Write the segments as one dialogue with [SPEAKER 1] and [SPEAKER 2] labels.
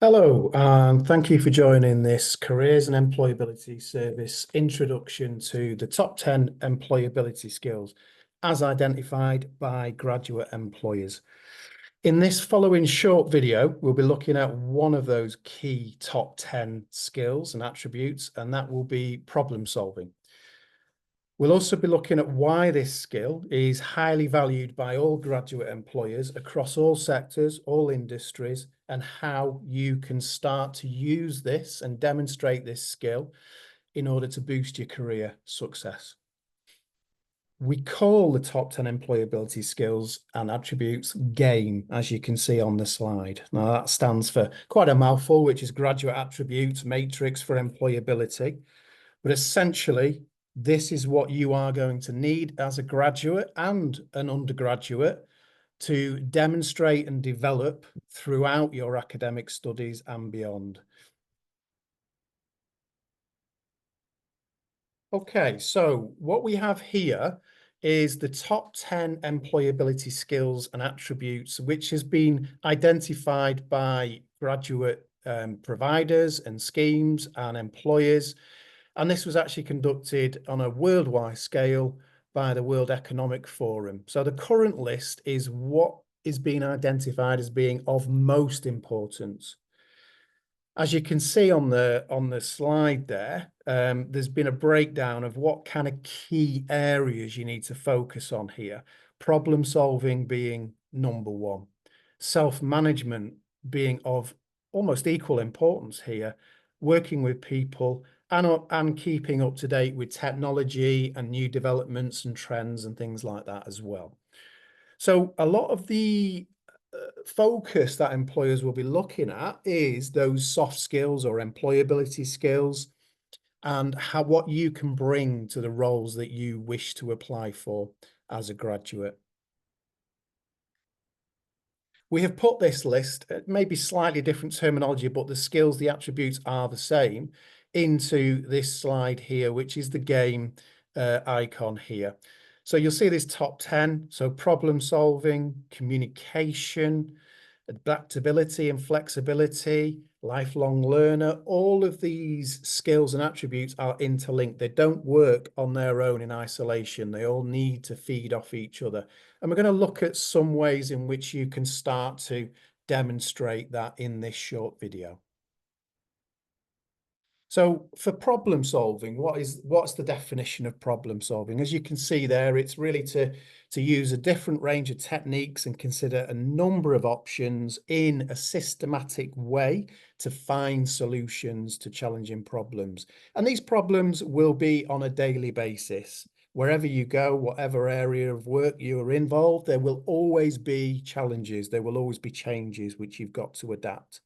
[SPEAKER 1] Hello, and thank you for joining this Careers and Employability Service introduction to the top 10 employability skills as identified by graduate employers. In this following short video, we'll be looking at one of those key top 10 skills and attributes, and that will be problem solving. We'll also be looking at why this skill is highly valued by all graduate employers across all sectors, all industries, and how you can start to use this and demonstrate this skill in order to boost your career success. We call the top 10 employability skills and attributes GAME, as you can see on the slide. Now, that stands for quite a mouthful, which is Graduate Attributes Matrix for Employability. But essentially, this is what you are going to need as a graduate and an undergraduate to demonstrate and develop throughout your academic studies and beyond. Okay, so what we have here is the top 10 employability skills and attributes, which has been identified by graduate providers and schemes and employers. And this was actually conducted on a worldwide scale by the World Economic Forum. So the current list is what is being identified as being of most importance. As you can see on the slide there, there's been a breakdown of what kind of key areas you need to focus on here. Problem solving being number one, self-management being of almost equal importance here, working with people and keeping up to date with technology and new developments and trends and things like that as well. So a lot of the focus that employers will be looking at is those soft skills or employability skills and what you can bring to the roles that you wish to apply for as a graduate. We have put this list, maybe slightly different terminology, but the skills, the attributes are the same, into this slide here, which is the GAME icon here. So you'll see this top 10. So problem solving, communication, adaptability and flexibility, lifelong learner, all of these skills and attributes are interlinked. They don't work on their own in isolation. They all need to feed off each other. And we're going to look at some ways in which you can start to demonstrate that in this short video. So for problem solving, what's the definition of problem solving? As you can see there, it's really to use a different range of techniques and consider a number of options in a systematic way to find solutions to challenging problems. And these problems will be on a daily basis. Wherever you go, whatever area of work you are involved, there will always be challenges. There will always be changes which you've got to adapt.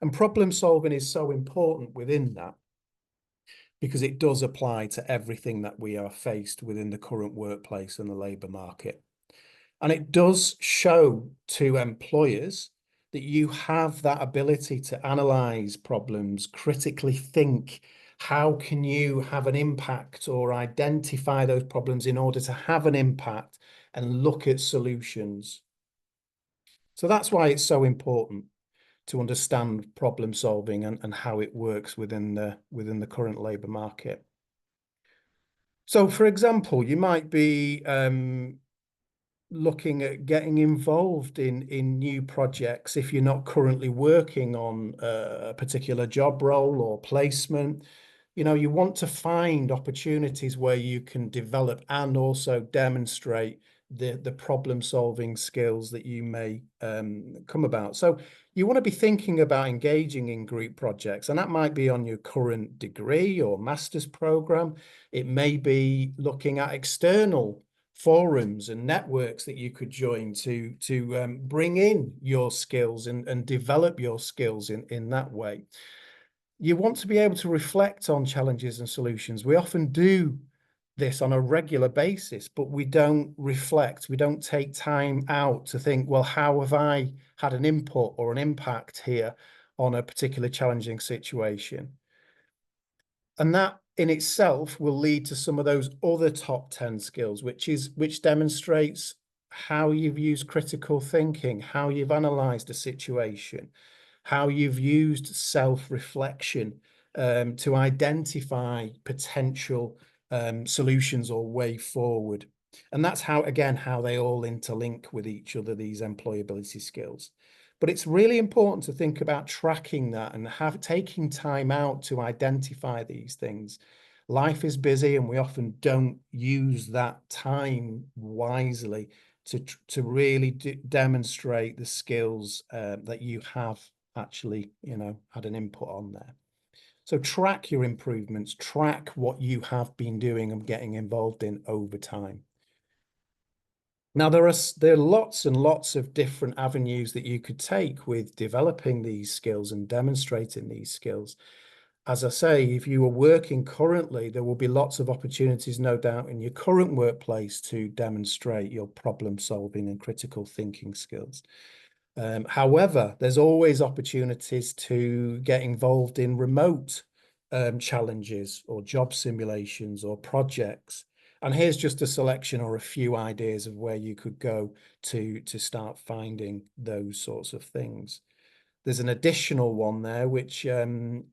[SPEAKER 1] And problem solving is so important within that because it does apply to everything that we are faced within the current workplace and the labour market. And it does show to employers that you have that ability to analyse problems, critically think, how can you have an impact or identify those problems in order to have an impact and look at solutions. So that's why it's so important to understand problem solving and how it works within the current labour market. So, for example, you might be looking at getting involved in new projects if you're not currently working on a particular job role or placement. You know, you want to find opportunities where you can develop and also demonstrate the problem solving skills that you may come about. So you want to be thinking about engaging in group projects, and that might be on your current degree or master's program. It may be looking at external forums and networks that you could join to bring in your skills and develop your skills in that way. You want to be able to reflect on challenges and solutions. We often do this on a regular basis, but we don't reflect. We don't take time out to think, well, how have I had an input or an impact here on a particular challenging situation? And that in itself will lead to some of those other top 10 skills, which demonstrates how you've used critical thinking, how you've analysed a situation, how you've used self-reflection to identify potential solutions or way forward. And that's how, again, how they all interlink with each other, these employability skills. But it's really important to think about tracking that and taking time out to identify these things. Life is busy and we often don't use that time wisely to really demonstrate the skills that you have actually, had an input on there. So track your improvements, track what you have been doing and getting involved in over time. Now, there are lots and lots of different avenues that you could take with developing these skills and demonstrating these skills. As I say, if you are working currently, there will be lots of opportunities, no doubt, in your current workplace to demonstrate your problem solving and critical thinking skills. However, there's always opportunities to get involved in remote challenges or job simulations or projects. And here's just a selection or a few ideas of where you could go to start finding those sorts of things. There's an additional one there, which isn't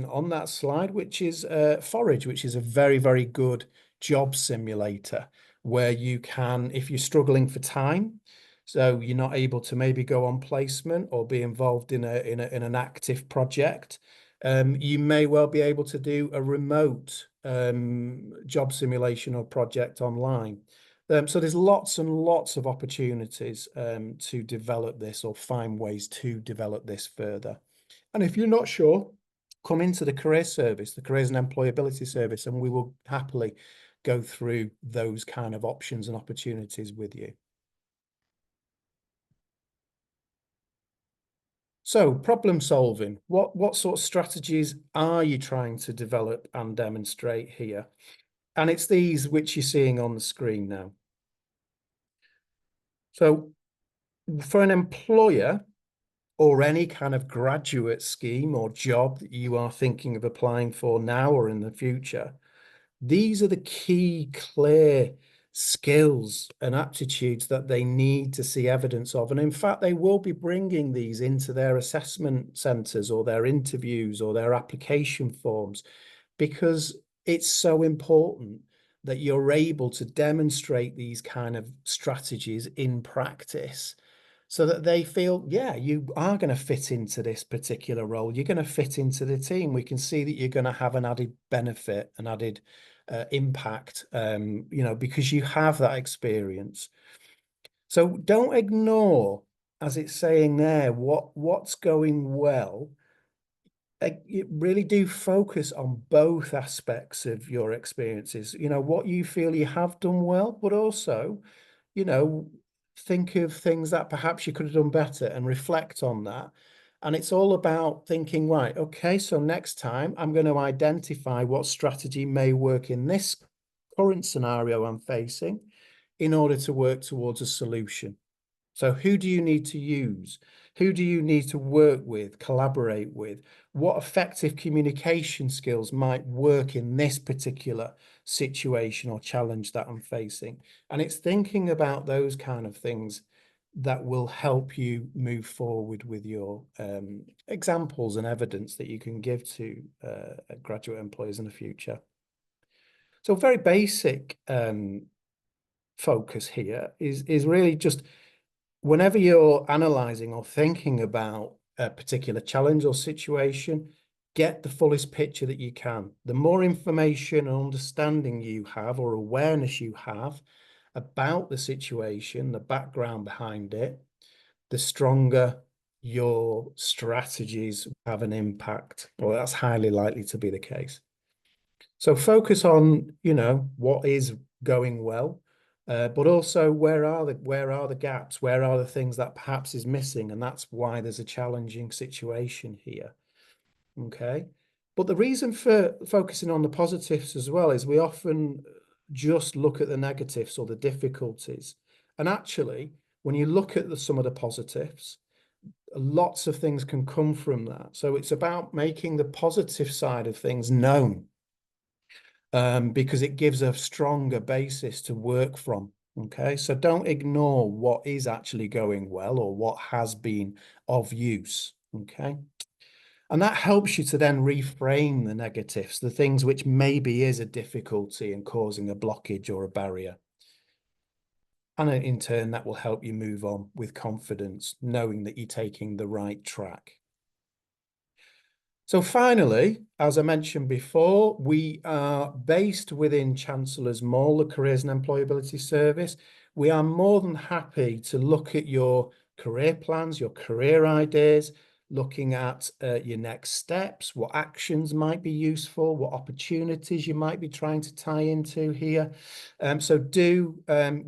[SPEAKER 1] on that slide, which is Forage, which is a very, very good job simulator where you can, if you're struggling for time, so you're not able to maybe go on placement or be involved in an active project, you may well be able to do a remote job simulation or project online. So there's lots and lots of opportunities to develop this or find ways to develop this further. And if you're not sure, come into the career service, the careers and employability service, and we will happily go through those kind of options and opportunities with you. So problem solving, what sort of strategies are you trying to develop and demonstrate here? And it's these which you're seeing on the screen now. So for an employer or any kind of graduate scheme or job that you are thinking of applying for now or in the future, these are the key, clear skills and aptitudes that they need to see evidence of. And in fact, they will be bringing these into their assessment centres or their interviews or their application forms, because it's so important that you're able to demonstrate these kind of strategies in practice so that they feel, yeah, you are going to fit into this particular role. You're going to fit into the team. We can see that you're going to have an added benefit, an added impact, because you have that experience. So don't ignore, as it's saying there, what's going well. You really do focus on both aspects of your experiences, what you feel you have done well, but also, think of things that perhaps you could have done better and reflect on that. And it's all about thinking, right, okay, so next time I'm going to identify what strategy may work in this current scenario I'm facing in order to work towards a solution. So who do you need to use? Who do you need to work with, collaborate with? What effective communication skills might work in this particular situation or challenge that I'm facing? And it's thinking about those kind of things that will help you move forward with your examples and evidence that you can give to graduate employers in the future. So very basic focus here is really just whenever you're analysing or thinking about a particular challenge or situation, get the fullest picture that you can. The more information and understanding you have or awareness you have about the situation, the background behind it, the stronger your strategies have an impact, or that's highly likely to be the case. So focus on, what is going well, but also where are the gaps? Where are the things that perhaps is missing? And that's why there's a challenging situation here. Okay. But the reason for focusing on the positives as well is we often just look at the negatives or the difficulties. And actually, when you look at some of the positives, lots of things can come from that. So it's about making the positive side of things known, because it gives a stronger basis to work from. Okay, so don't ignore what is actually going well or what has been of use. Okay. And that helps you to then reframe the negatives, the things which maybe is a difficulty and causing a blockage or a barrier. And in turn, that will help you move on with confidence, knowing that you're taking the right track. So finally, as I mentioned before, we are based within Chancellor's Mall, the Careers and Employability Service. We are more than happy to look at your career plans, your career ideas, looking at your next steps, what actions might be useful, what opportunities you might be trying to tie into here. So do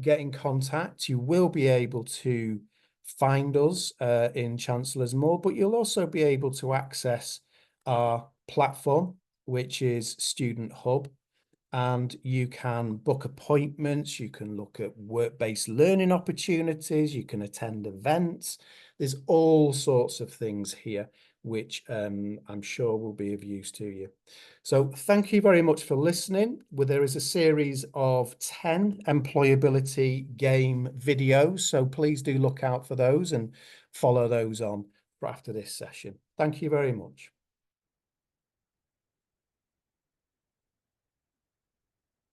[SPEAKER 1] get in contact. You will be able to find us in Chancellor's Mall, but you'll also be able to access our platform, which is Student Hub, and you can book appointments, you can look at work-based learning opportunities, you can attend events. There's all sorts of things here which I'm sure will be of use to you. So thank you very much for listening. There is a series of 10 employability game videos, so please do look out for those and follow those on for after this session. Thank you very much.